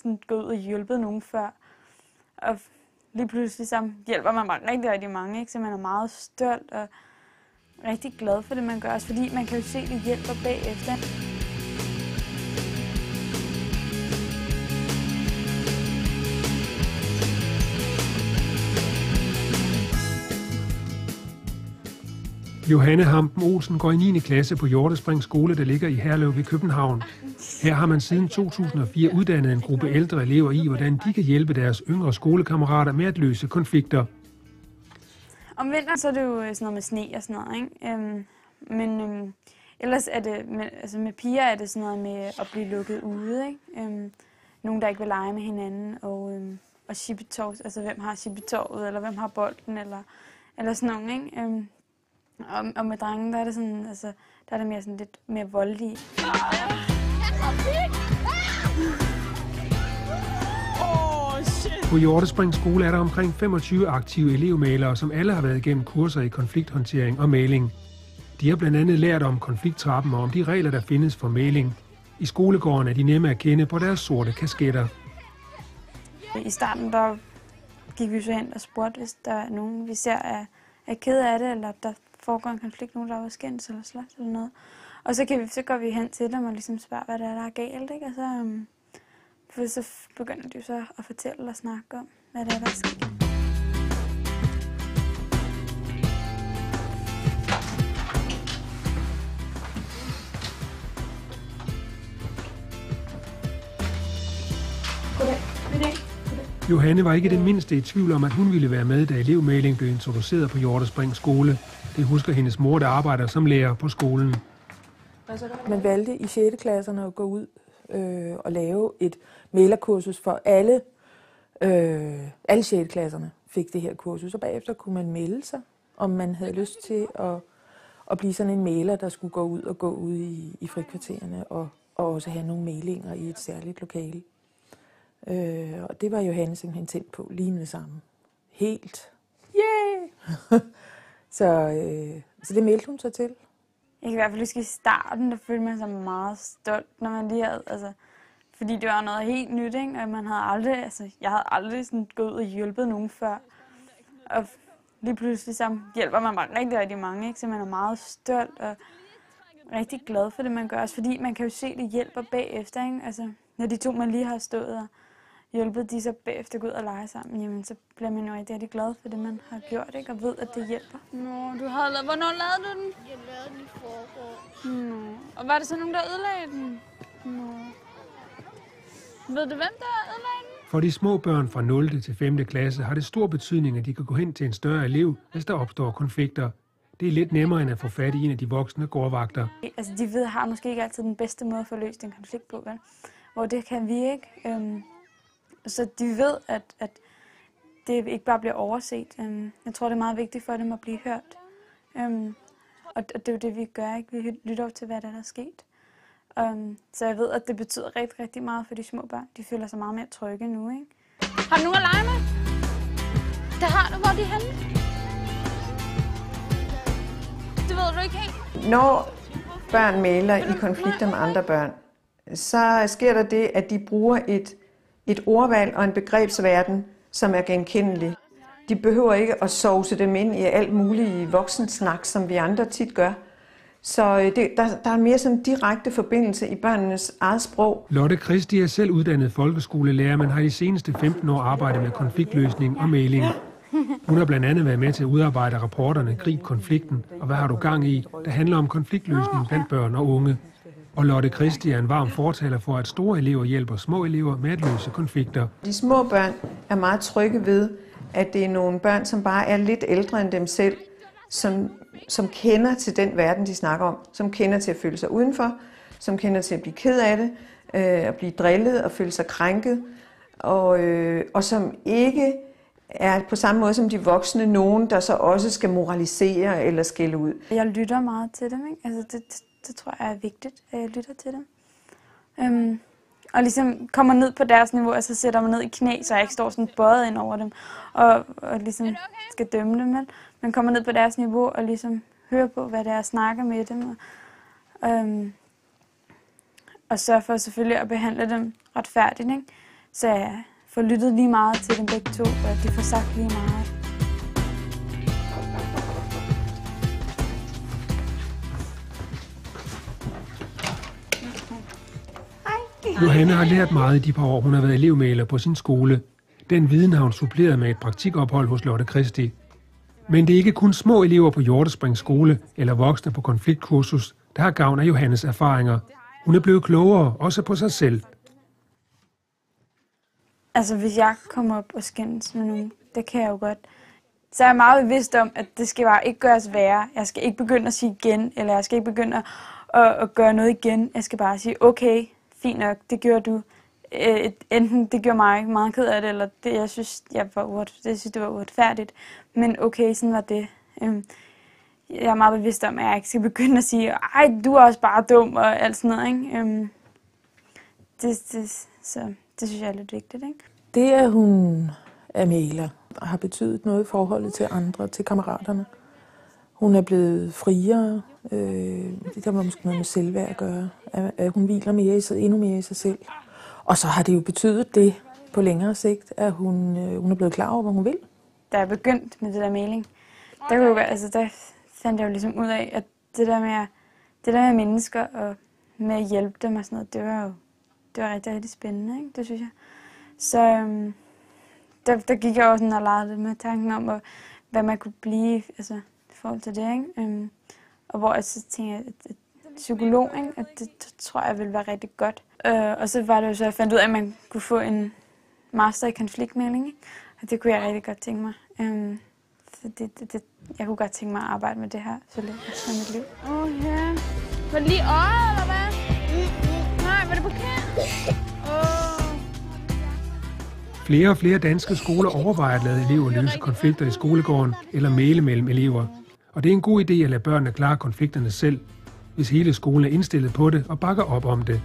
sådan gået ud og hjulpet nogen før. Og lige pludselig så hjælper man bare rigtig, rigtig mange, ikke? Så man er meget stolt og rigtig glad for det, man gør. Også fordi man kan jo se, at det hjælper bagefter. Johanne Hampen Olsen går i 9. klasse på Hjortespring Skole, der ligger i Herlev ved København. Her har man siden 2004 uddannet en gruppe ældre elever i, hvordan de kan hjælpe deres yngre skolekammerater med at løse konflikter. Om vinteren så er det jo sådan noget med sne og sådan noget, ikke? Men ellers er det, med piger er det sådan noget med at blive lukket ude, ikke? Nogen, der ikke vil lege med hinanden, og shippetov, altså hvem har shippetovet, eller hvem har bolden, eller sådan noget, ikke? Og med drengen, der er det sådan, altså, der er det mere sådan lidt mere voldelige. På Hjortespring Skole er der omkring 25 aktive elevmalere, som alle har været igennem kurser i konflikthåndtering og mægling. De har blandt andet lært om konflikttrappen og om de regler, der findes for mægling. I skolegården er de nemme at kende på deres sorte kasketter. I starten der gik vi så hen og spurgte, hvis der er nogen, vi ser er ked af det, eller der foregår en konflikt, nogen der var skændt eller slås eller noget. Og så går vi hen til dem og ligesom spørger, hvad det er, der er galt, ikke? Og så begynder de så at fortælle og snakke om, hvad det er, der er sket. Johanne var ikke den mindste i tvivl om, at hun ville være med, da elevmægling blev introduceret på Hjortespring Skole. Det husker hendes mor, der arbejder som lærer på skolen. Man valgte i 6. klasserne at gå ud og lave et mæglerkursus for alle 6. klasserne fik det her kursus. Og bagefter kunne man melde sig, om man havde lyst til at blive sådan en mægler, der skulle gå ud i frikvartererne og også have nogle mæglinger i et særligt lokale. Og det var Johanne simpelthen tændt på lige med det samme. Helt. Yeah! Så det meldte hun sig til. Jeg kan i hvert fald huske i starten, der følte man sig meget stolt, når man lige havde, altså, fordi det var noget helt nyt, ikke? Og man havde aldrig, jeg havde aldrig sådan gået ud og hjulpet nogen før. Og lige pludselig så hjælper man bare rigtig, rigtig mange, ikke? Så man er meget stolt og rigtig glad for det, man gør. Også fordi man kan jo se, at det hjælper bagefter, ikke? Altså, når de to, man lige har stået og hjulpet, de så bagefter går ud og lege sammen, jamen så bliver man jo rigtig glad for det, man har gjort, ikke? Og ved, at det hjælper. Nå, hvornår lavede du den? Jeg lavede den i forgår. Nå. Og var det så nogen, der ødelagde den? Nå. Ved du, hvem der ødelagde den? For de små børn fra 0. til 5. klasse har det stor betydning, at de kan gå hen til en større elev, hvis der opstår konflikter. Det er lidt nemmere, end at få fat i en af de voksne gårdvagter. Altså, de har måske ikke altid den bedste måde at få løst en konflikt på, vel? Hvor det kan vi ikke. Så de ved, at det ikke bare bliver overset. Jeg tror, det er meget vigtigt for dem at blive hørt. Og det er jo det, vi gør, ikke? Vi lytter til, hvad der er sket. Så jeg ved, at det betyder rigtig, rigtig meget for de små børn. De føler sig meget mere trygge nu, ikke? Har du nogen at lege med? Det har du. Hvor er de henne? Det ved du ikke helt. Når børn mægler i konflikter med andre børn, så sker der det, at de bruger et ordvalg og en begrebsverden, som er genkendelig. De behøver ikke at sovse dem ind i alt muligt voksensnak, som vi andre tit gør. Så der er mere sådan direkte forbindelse i børnenes eget sprog. Lotte Christi er selv uddannet folkeskolelærer, men har de seneste 15 år arbejdet med konfliktløsning og mægling. Hun har blandt andet været med til at udarbejde rapporterne Grib konflikten og Hvad har du gang i?, der handler om konfliktløsning blandt børn og unge. Og Lotte Christi er en varm fortaler for, at store elever hjælper små elever med at løse konflikter. De små børn er meget trygge ved, at det er nogle børn, som bare er lidt ældre end dem selv, som kender til den verden, de snakker om, som kender til at føle sig udenfor, som kender til at blive ked af det, at blive drillet og føle sig krænket, og som ikke er på samme måde som de voksne nogen, der så også skal moralisere eller skælde ud. Jeg lytter meget til dem, ikke? Altså det tror jeg er vigtigt, at jeg lytter til dem. Og ligesom kommer ned på deres niveau, og så sætter mig ned i knæ, så jeg ikke står sådan bøjet ind over dem, og ligesom skal dømme dem. Men kommer ned på deres niveau og ligesom hører på, hvad det er, og snakker med dem. Og sørger for selvfølgelig at behandle dem retfærdigt, ikke? Så jeg får lyttet lige meget til dem begge to, og de får sagt lige meget. Johanne har lært meget i de par år, hun har været elevmaler på sin skole. Den viden har hun suppleret med et praktikophold hos Lotte Christi. Men det er ikke kun små elever på Hjortesprings skole eller voksne på konfliktkursus, der har gavn af Johannes erfaringer. Hun er blevet klogere, også på sig selv. Altså, hvis jeg kommer op og skændes med nogen, det kan jeg jo godt. Så er jeg meget bevidst om, at det skal bare ikke gøres værre. Jeg skal ikke begynde at sige igen, eller jeg skal ikke begynde at gøre noget igen. Jeg skal bare sige, okay, fint nok, det gjorde du. Enten det gjorde mig meget ked af det, eller det, jeg synes, det var uretfærdigt. Men okay, sådan var det. Jeg er meget bevidst om, at jeg ikke skal begynde at sige, ej, du er også bare dum, og alt sådan noget, ikke? Så det synes jeg er lidt vigtigt, ikke? Det, at hun er mægler, har betydet noget i forholdet til andre, til kammeraterne. Hun er blevet friere. Det der var måske noget med selvværd at gøre. At hun hviler endnu mere i sig selv. Og så har det jo betydet det på længere sigt, at hun er blevet klar over, hvad hun vil. Da jeg begyndte med det der mailing, der fandt jeg jo ligesom ud af, at det der med mennesker og med at hjælpe dem og sådan noget, det var rigtig, rigtig spændende, ikke? Det synes jeg. Så der gik jeg også og legede lidt med tanken om, hvad man kunne blive altså, i forhold til det, ikke? Og hvor jeg så tænkte, at psykolog, ikke? At det tror jeg ville være rigtig godt. Og så var det jo så, jeg fandt ud af, at man kunne få en master i konfliktmægling, ikke? Og det kunne jeg rigtig godt tænke mig. Så jeg kunne godt tænke mig at arbejde med det her så lidt i mit liv. Okay. Var det lige øjet, eller hvad? Nej, var det forkert? Flere og flere danske skoler overvejer at lade elever løse konflikter i skolegården eller mægle mellem elever. Og det er en god idé at lade børnene klare konflikterne selv, hvis hele skolen er indstillet på det og bakker op om det.